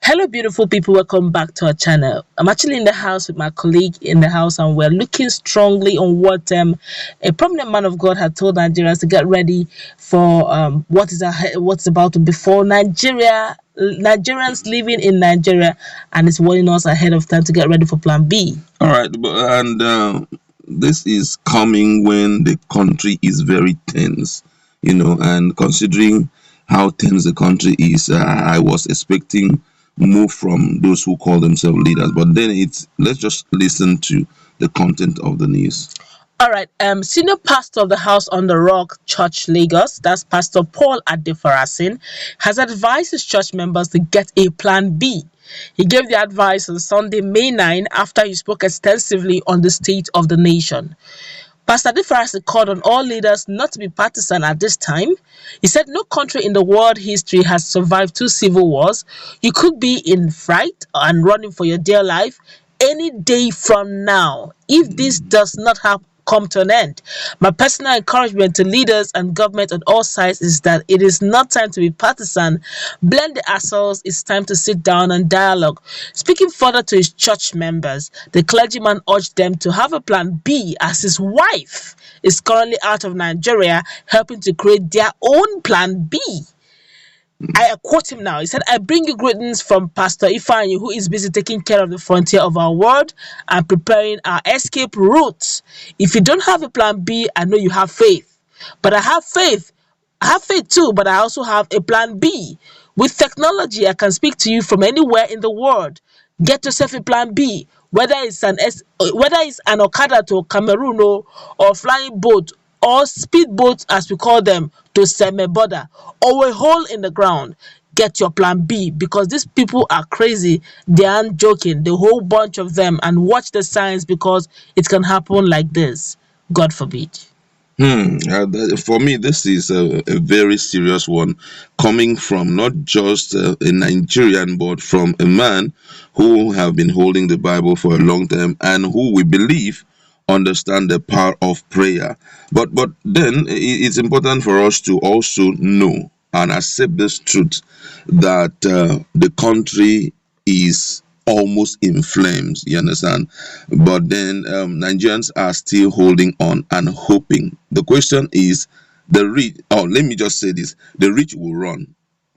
Hello, beautiful people. Welcome back to our channel. I'm actually in the house with my colleague in the house, and we're looking strongly on what a prominent man of God had told Nigerians to get ready for what's about to befall Nigeria. Nigerians living in Nigeria, and it's warning us ahead of time to get ready for Plan B. All right, and this is coming when the country is very tense, and considering how tense the country is, I was expecting more from those who call themselves leaders. But then let's just listen to the content of the news. All right. Senior pastor of the House on the Rock Church, Lagos, that's Pastor Paul Adefarasin, has advised his church members to get a Plan B. He gave the advice on Sunday, May 9, after he spoke extensively on the state of the nation. Pastor Adefarasin called on all leaders not to be partisan at this time. He said no country in the world history has survived 2 civil wars. You could be in fright and running for your dear life any day from now if this does not come to an end. My personal encouragement to leaders and government on all sides is that it is not time to be partisan. Blend the assholes. It's time to sit down and dialogue. Speaking further to his church members, the clergyman urged them to have a Plan B, as his wife is currently out of Nigeria helping to create their own Plan B. I quote him now. He said, "I bring you greetings from Pastor Ifeanyi, who is busy taking care of the frontier of our world and preparing our escape routes. If you don't have a Plan B, I know you have faith. But I have faith. I have faith too, but I also have a Plan B. With technology, I can speak to you from anywhere in the world. Get yourself a Plan B, whether it's an Okada to Cameroon or flying boat, or speedboats as we call them, to Seme border, or a hole in the ground. Get your Plan B, because these people are crazy. They aren't joking, the whole bunch of them, and watch the signs, because it can happen like this. God forbid." For me, this is a very serious one, coming from not just a Nigerian, but from a man who have been holding the Bible for a long time and who we believe understand the power of prayer. But then it's important for us to also know and accept this truth that the country is almost in flames, you understand? But then Nigerians are still holding on and hoping. The question is, the rich, let me just say this, the rich will run.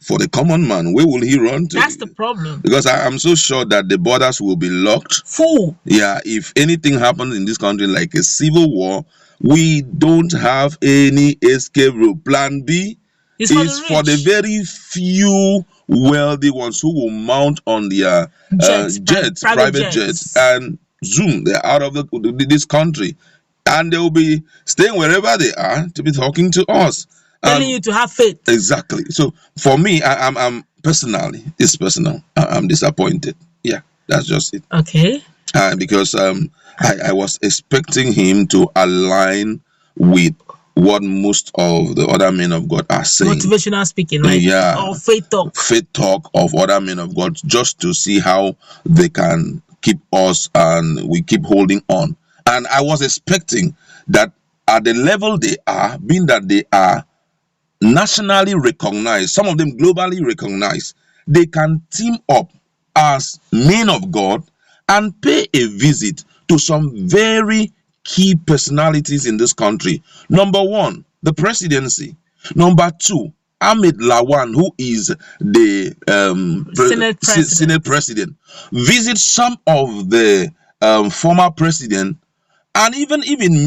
For the common man, where will he run to? That's the problem. Because I'm so sure that the borders will be locked. Full. Yeah, if anything happens in this country like a civil war, we don't have any escape route. Plan B is for the very few wealthy ones who will mount on their private jets, and zoom, they're out of this country. And they will be staying wherever they are to be talking to us. Telling you to have faith. Exactly. So for me, I'm personally, it's personal. I'm disappointed. Yeah, that's just it. Okay. Because I was expecting him to align with what most of the other men of God are saying. Motivational speaking, right? Yeah. Or faith talk. Faith talk of other men of God, just to see how they can keep us and we keep holding on. And I was expecting that at the level they are, being that they are nationally recognized, some of them globally recognized, they can team up as men of God and pay a visit to some very key personalities in this country. Number 1, the presidency. Number 2, Ahmed Lawan, who is the Senate president. Visit some of the former president. And even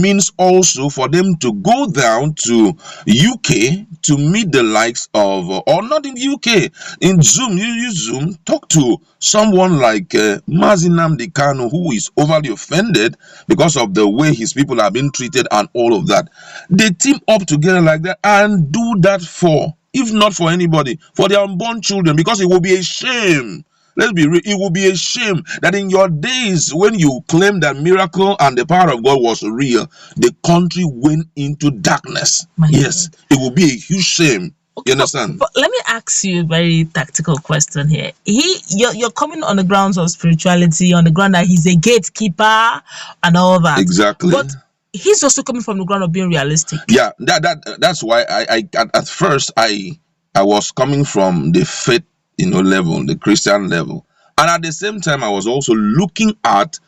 means also for them to go down to UK to meet the likes of, or not in UK, in Zoom, you use Zoom, talk to someone like Mazi Nnamdi Kanu, who is overly offended because of the way his people are being treated and all of that. They team up together like that and do that for, if not for anybody, for their unborn children, because it will be a shame. Let's be real. It will be a shame that in your days when you claim that miracle and the power of God was real, the country went into darkness. Yes, it will be a huge shame. Okay, you understand? But let me ask you a very tactical question here. You're coming on the grounds of spirituality, on the ground that he's a gatekeeper and all that. Exactly. But he's also coming from the ground of being realistic. Yeah, that's why I at first I was coming from the faith level, the Christian level. And at the same time, I was also looking at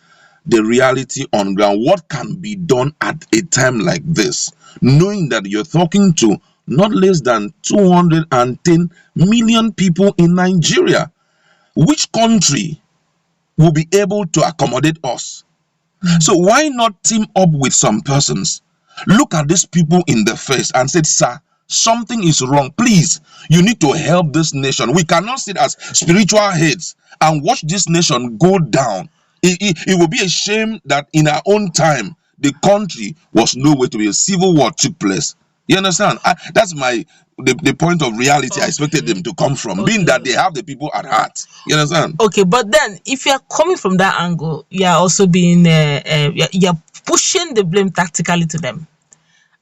the reality on ground. What can be done at a time like this, knowing that you're talking to not less than 210 million people in Nigeria? Which country will be able to accommodate us? So why not team up with some persons, look at these people in the face and say, sir, something is wrong. Please, you need to help this nation. We cannot sit as spiritual heads and watch this nation go down. It will be a shame that in our own time, the country was nowhere to be. A civil war took place. You understand? That's the point of reality I expected them to come from, being that they have the people at heart. You understand? Okay, but then if you're coming from that angle, you're also being you're pushing the blame tactically to them.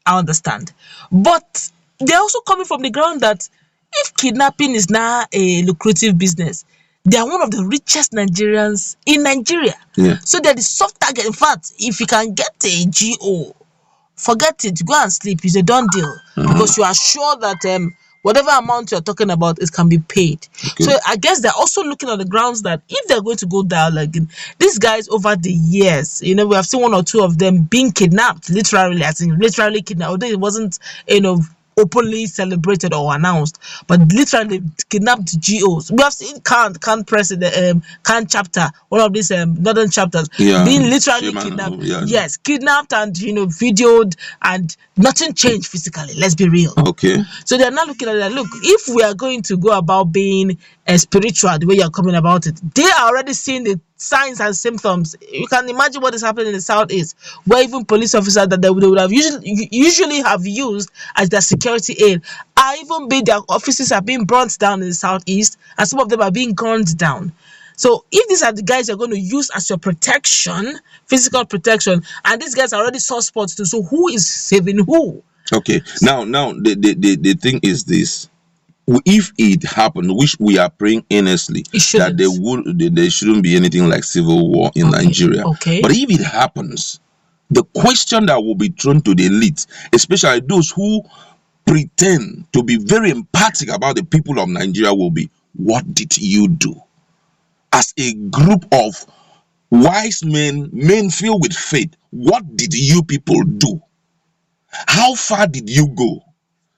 I understand, but they're also coming from the ground that if kidnapping is now a lucrative business, they are one of the richest Nigerians in Nigeria. Yeah. So they're the soft target. In fact, if you can get a GO, forget it, go and sleep. It's a done deal because you are sure that whatever amount you're talking about, it can be paid. Okay. So I guess they're also looking on the grounds that if they're going to go dialogue, these guys over the years, we have seen one or two of them being kidnapped, literally, as in literally kidnapped, although it wasn't, openly celebrated or announced, but literally kidnapped GOs. We have seen Khan President, Khan chapter, one of these northern chapters, being literally kidnapped. Yes, kidnapped and videoed, and nothing changed physically. Let's be real. Okay. So they're not looking at that. Look, if we are going to go about being spiritual the way you're coming about it, they are already seeing the signs and symptoms. You can imagine what is happening in the southeast, where even police officers that they would have usually have used as their security aid are even being, their offices are being burnt down in the southeast, and some of them are being gunned down. So if these are the guys you're going to use as your protection, physical protection, and these guys are already suspects too, so who is saving who? Okay. Now the thing is this: if it happened, which we are praying earnestly that there shouldn't be anything like civil war in Nigeria. Okay. But if it happens, the question that will be thrown to the elite, especially those who pretend to be very empathic about the people of Nigeria, will be, what did you do? As a group of wise men filled with faith, what did you people do? How far did you go?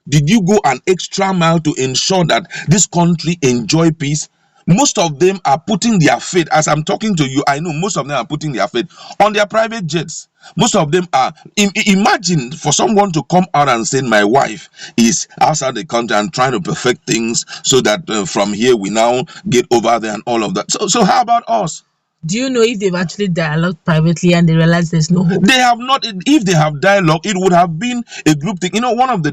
Did you go an extra mile to ensure that this country enjoy peace? Most of them are putting their faith, as I'm talking to you, I know most of them are putting their faith on their private jets. Most of them are, imagine for someone to come out and say, my wife is outside the country and trying to perfect things so that from here we now get over there and all of that. So how about us? Do you know if they've actually dialogued privately and they realize there's no hope? They have not. If they have dialogue, it would have been a group thing. One of the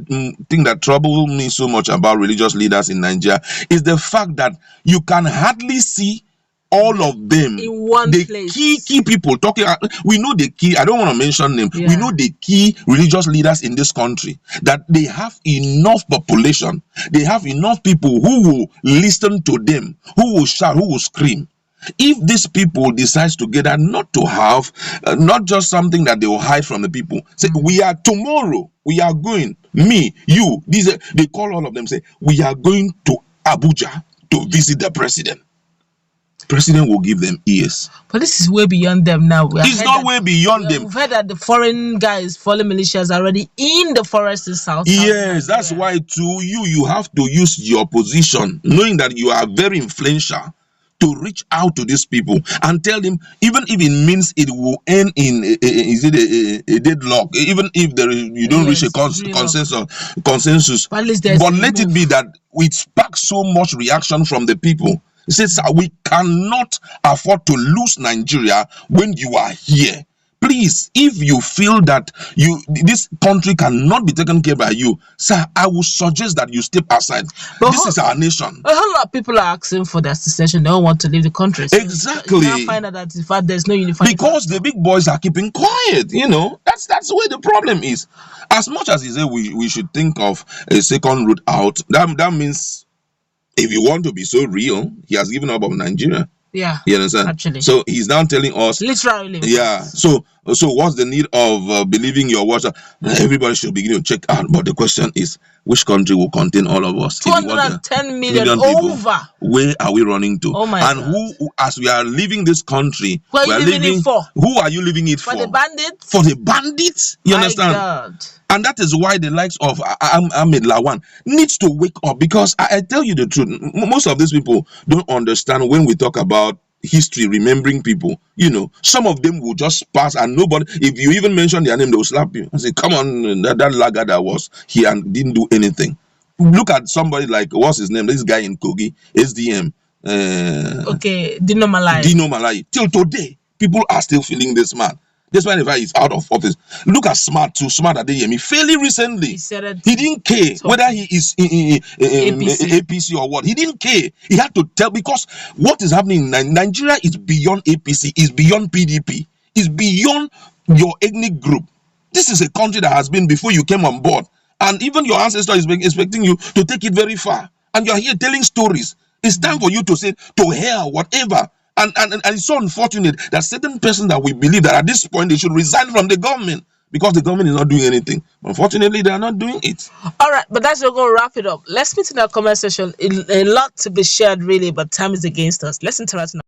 things that troubles me so much about religious leaders in Nigeria is the fact that you can hardly see all of them in one place. Key people talking. We know the key. I don't want to mention them. We know the key religious leaders in this country, that they have enough population. They have enough people who will listen to them, who will shout, who will scream. If these people decide together not to have, not just something that they will hide from the people, say, tomorrow, we are going, me, you, they call all of them, say, we are going to Abuja to visit the president. President will give them ears. But this is way beyond them now. It's not way beyond them. We've heard that the foreign guys, foreign militias are already in the forest in South. Yes, that's why you have to use your position, knowing that you are very influential, to reach out to these people and tell them, even if it means it will end in a deadlock, even if you don't reach a consensus, but let it be that it sparks so much reaction from the people. It says, we cannot afford to lose Nigeria when you are here. Please, if you feel that this country cannot be taken care by you, sir, I would suggest that you step aside. But this is our nation. A whole lot of people are asking for their secession. They don't want to leave the country. So exactly. You can't find out that in fact there's no unified. Because the big boys are keeping quiet. That's where the problem is. As much as he said we should think of a second route out, that means if you want to be so real, he has given up on Nigeria. Yeah, you understand? Actually, so he's now telling us literally. Yeah. So So what's the need of believing your words? Everybody should begin to check out. But the question is, which country will contain all of us? 210 million people, over. Where are we running to? Oh my and God. Who, as we are leaving this country, Where are you leaving it for? Who are you leaving it for? For the bandits? For the bandits? You understand? God. And that is why the likes of Ahmed Lawan needs to wake up, because I tell you the truth, most of these people don't understand when we talk about history, remembering people. Some of them will just pass, and nobody, if you even mention their name, they will slap you and say, come on, that lagger that was here and didn't do anything. Look at somebody like, what's his name, this guy in Kogi, SDM. Dino Malai. Till today, people are still feeling this man. Despite the fact he's out of office. Look at Smart too. Smart Adeyemi. Fairly recently, he didn't care whether he is APC or what. He didn't care. He had to tell, because what is happening in Nigeria is beyond APC, is beyond PDP, is beyond your ethnic group. This is a country that has been before you came on board, and even your ancestor is expecting you to take it very far. And you are here telling stories. It's time for you to say, to hell, whatever. And it's so unfortunate that certain persons that we believe that at this point they should resign from the government because the government is not doing anything. Unfortunately, they are not doing it. All right, but that's just going to wrap it up. Let's meet in our comment section. A lot to be shared, really, but time is against us. Let's interact now.